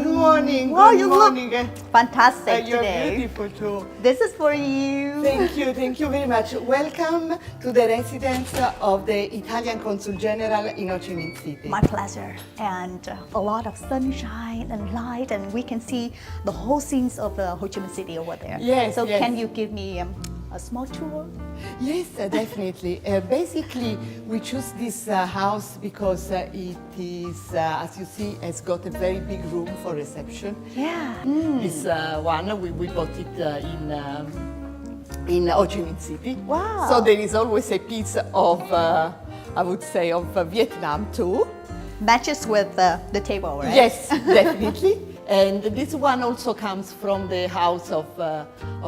Good morning. Wow, Good you morning. look fantastic You're today. beautiful too. This is for you. Thank you very much. Welcome to the residence of the Italian Consul General in Ho Chi Minh City. My pleasure. And a lot of sunshine and light, and we can see the whole scenes of Ho Chi Minh City over there. Yes, So yes. can you give me a small tour? Yes, definitely. Basically, we choose this house because it is, as you see, has got a very big room for reception. Yeah. This one, we bought it in Ho Chi Minh City. Wow. So there is always a piece of, I would say, of Vietnam too. Matches with the table, right? Yes, definitely. And this one also comes from the house of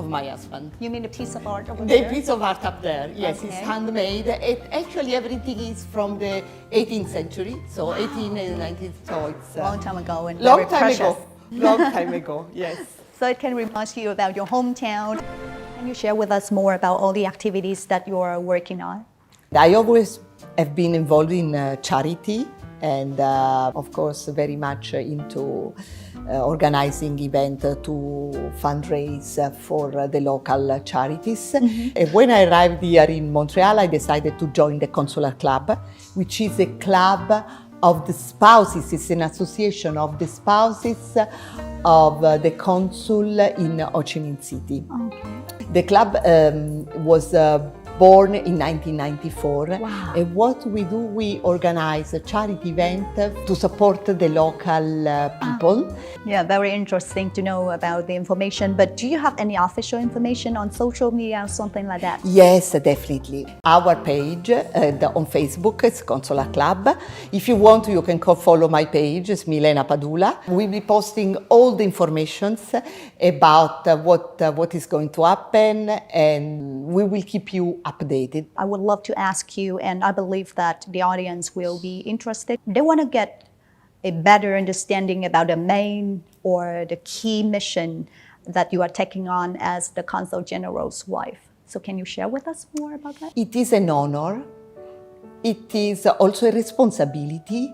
my husband. You mean the piece of art over The there? piece of art up there, yes, Okay. it's handmade. Actually, everything is from the 18th century, so 18th and 19th, so it's Long time ago and long very time precious. ago. Long time ago, yes. So it can remind you about your hometown. Can you share with us more about all the activities that you are working on? I always have been involved in charity and, of course, very much into organizing events to fundraise for the local charities. And when I arrived here in Montreal, I decided to join the Consular Club, which is a club of the spouses. It's an association of the spouses of the consul in Ho Chi Minh City. Okay. The club was born in 1994. Wow. And what we do, we organize a charity event to support the local people. Yeah, very interesting to know about the information. But do you have any official information on social media or something like that? Yes, definitely. Our page on Facebook is Consular Club. If you want, you can follow my page, it's Milena Padula. We'll be posting all the informations about what is going to happen, and we will keep you updated. I would love to ask you, and I believe that the audience will be interested. They want to get a better understanding about the main or the key mission that you are taking on as the Consul General's wife. So can you share with us more about that? It is an honor. It is also a responsibility.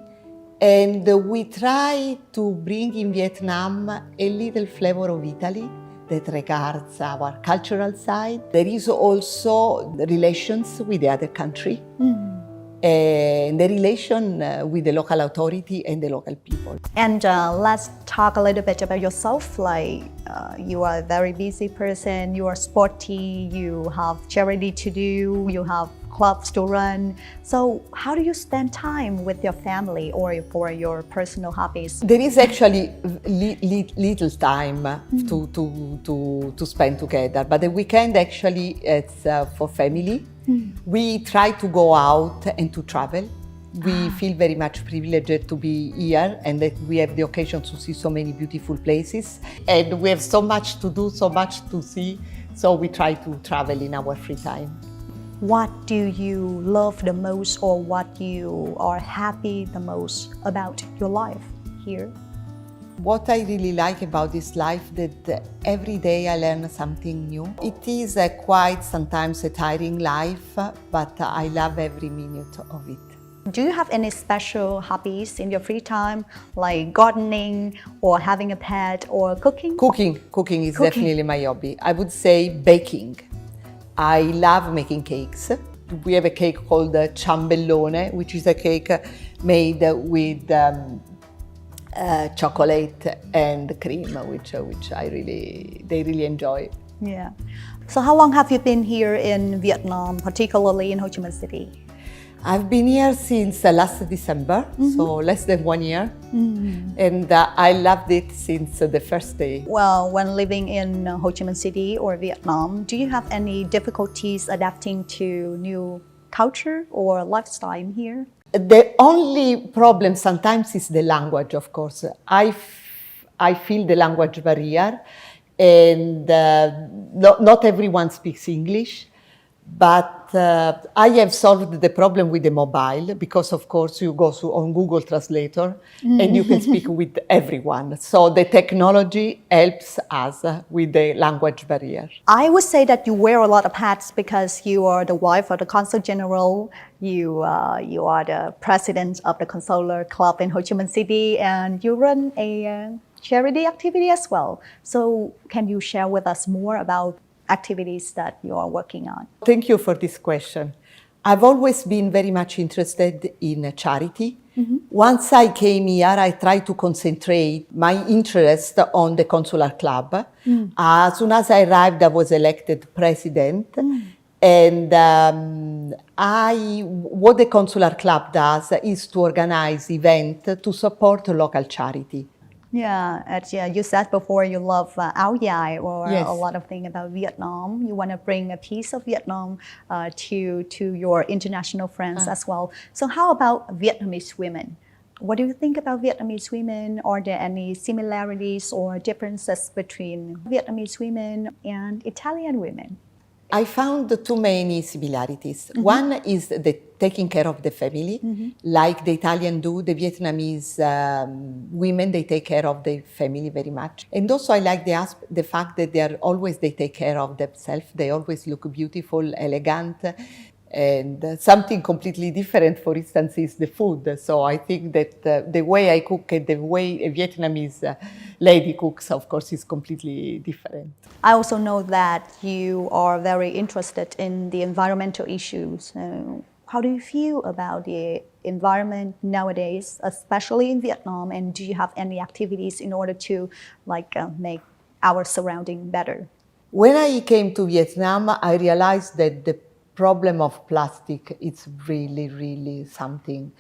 And we try to bring in Vietnam a little flavor of Italy that regards our cultural side. There is also the relations with the other country and the relation with the local authority and the local people. And let's talk a little bit about yourself. Like you are a very busy person, you are sporty, you have charity to do, you have clubs to run. So how do you spend time with your family or for your personal hobbies? There is actually little time to spend together, but the weekend actually it's for family. We try to go out and to travel. We feel very much privileged to be here and that we have the occasion to see so many beautiful places. And we have so much to do, so much to see, so we try to travel in our free time. What do you love the most, or what you are happy the most about your life here? What I really like about this life that every day I learn something new. It is quite sometimes a tiring life, but I love every minute of it. Do you have any special hobbies in your free time, like gardening or having a pet or cooking? Cooking is definitely my hobby. I would say baking. I love making cakes. We have a cake called ciambellone, which is a cake made with chocolate and cream, which they really enjoy. Yeah. So how long have you been here in Vietnam, particularly in Ho Chi Minh City? I've been here since last December, so less than 1 year. And I loved it since the first day. Well, when living in Ho Chi Minh City or Vietnam, do you have any difficulties adapting to new culture or lifestyle here? The only problem sometimes is the language, of course. I feel the language barrier, and not everyone speaks English. But I have solved the problem with the mobile because, of course, you go on Google Translator and you can speak with everyone. So the technology helps us with the language barrier. I would say that you wear a lot of hats because you are the wife of the Consul General, you are the president of the Consular Club in Ho Chi Minh City, and you run a charity activity as well. So can you share with us more about activities that you are working on? Thank you for this question. I've always been very much interested in charity. Once I came here, I tried to concentrate my interest on the consular club. As soon as I arrived, I was elected president. And what the consular club does is to organize events to support local charity. Yeah, you said before you love áo dài or Yes. a lot of things about Vietnam. You want to bring a piece of Vietnam to your international friends as well. So how about Vietnamese women? What do you think about Vietnamese women? Are there any similarities or differences between Vietnamese women and Italian women? I found too many similarities. One is the taking care of the family, like the Italian do. The Vietnamese women, they take care of their family very much. And also I like the fact that they take care of themselves. They always look beautiful, elegant. And something completely different, for instance, is the food. So I think that the way I cook and the way a Vietnamese lady cooks, of course, is completely different. I also know that you are very interested in the environmental issues. How do you feel about the environment nowadays, especially in Vietnam? And do you have any activities in order to make our surrounding better? When I came to Vietnam, I realized that the problem of plastic is really, really something.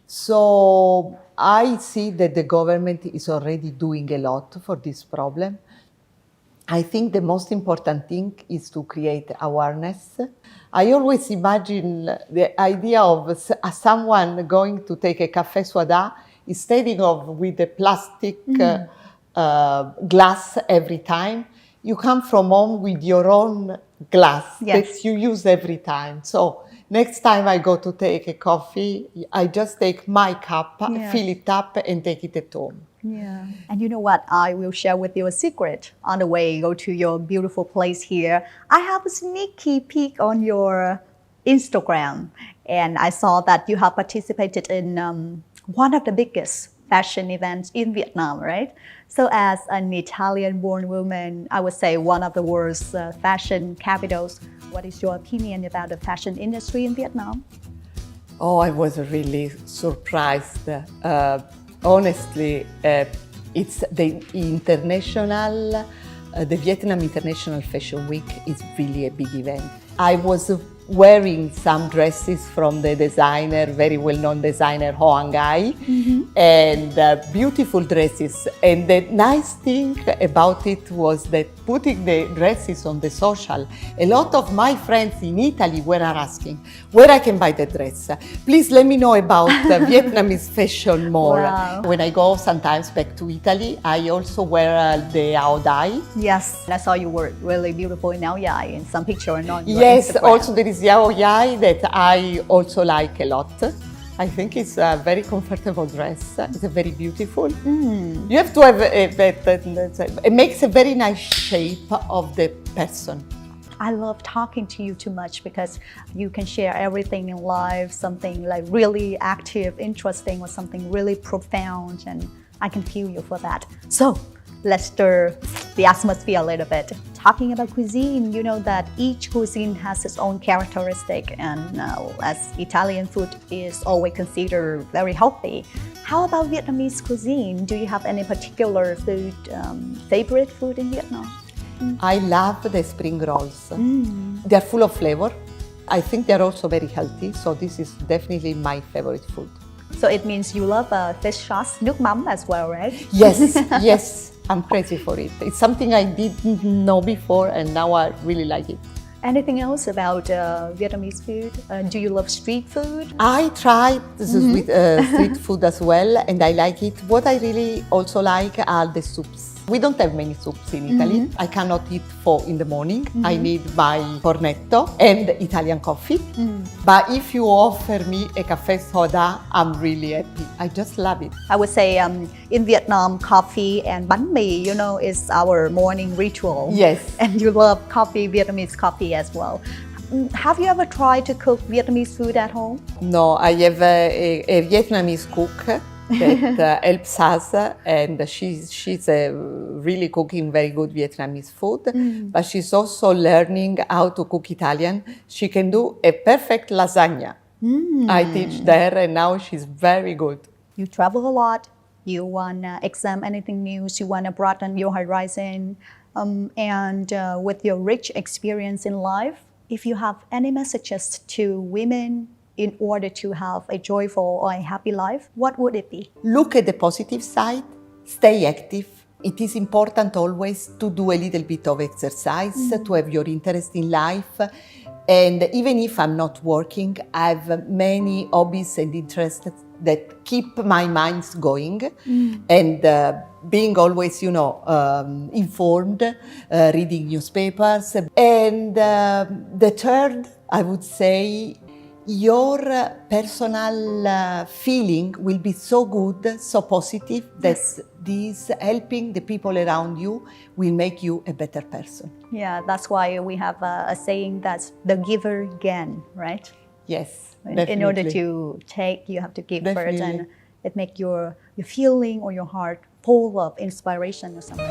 So I see that the government is already doing a lot for this problem. I think the most important thing is to create awareness. I always imagine the idea of someone going to take a café soda instead of with a plastic glass every time. You come from home with your own glass that you use every time. So next time I go to take a coffee, I just take my cup, fill it up, and take it at home. Yeah. And you know what? I will share with you a secret. On the way, go to your beautiful place here. I have a sneaky peek on your Instagram, and I saw that you have participated in one of the biggest fashion events in Vietnam, right? So as an Italian-born woman, I would say one of the world's fashion capitals. What is your opinion about the fashion industry in Vietnam? Oh, I was really surprised. Honestly, it's the Vietnam International Fashion Week is really a big event. I was wearing some dresses from the designer, very well-known designer Ho and beautiful dresses. And the nice thing about it was that putting the dresses on the social, a lot of my friends in Italy were asking where I can buy the dress. Please let me know about Vietnamese fashion more. Wow. When I go sometimes back to Italy, I also wear the áo dai. Yes, I saw you were really beautiful in áo dài in some picture on your Yes, Instagram. also there is áo dai that I also like a lot. I think it's a very comfortable dress. It's very beautiful. You have to have it makes a very nice shape of the person. I love talking to you too much because you can share everything in life, something like really active, interesting, or something really profound, and I can feel you for that. So let's stir the atmosphere a little bit. Talking about cuisine, you know that each cuisine has its own characteristic, and as Italian food is always considered very healthy. How about Vietnamese cuisine? Do you have any particular food, favorite food in Vietnam? I love the spring rolls. They're full of flavor. I think they're also very healthy, so this is definitely my favorite food. So it means you love fish sauce, nước mắm as well, right? Yes, yes. I'm crazy for it. It's something I didn't know before, and now I really like it. Anything else about Vietnamese food? Do you love street food? I tried street food as well, and I like it. What I really also like are the soups. We don't have many soups in Italy. I cannot eat pho in the morning. I need my cornetto and Italian coffee. But if you offer me a caffè soda, I'm really happy. I just love it. I would say in Vietnam, coffee and bánh mì, you know, is our morning ritual. Yes. And you love coffee, Vietnamese coffee as well. Have you ever tried to cook Vietnamese food at home? No, I have a Vietnamese cook that helps us, and she's really cooking very good Vietnamese food, but she's also learning how to cook Italian. She can do a perfect lasagna. I teach there, and now she's very good. You travel a lot. You want to examine anything new. You want to broaden your horizon. And with your rich experience in life, if you have any messages to women in order to have a joyful or a happy life, what would it be? Look at the positive side, stay active. It is important always to do a little bit of exercise, to have your interest in life. And even if I'm not working, I have many hobbies and interests that keep my mind going, and being always, informed, reading newspapers. And the third, I would say, your personal feeling will be so good, so positive, that this helping the people around you will make you a better person. Yeah, that's why we have a saying that's the giver gain, right? Yes, In order to take, you have to give first, and it makes your feeling or your heart full of inspiration or something.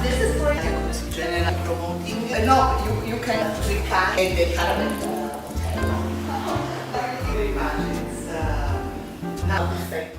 This is for Italian Consul General promoting. No, you can recant and the caramel. Thank you very much. It's now perfect.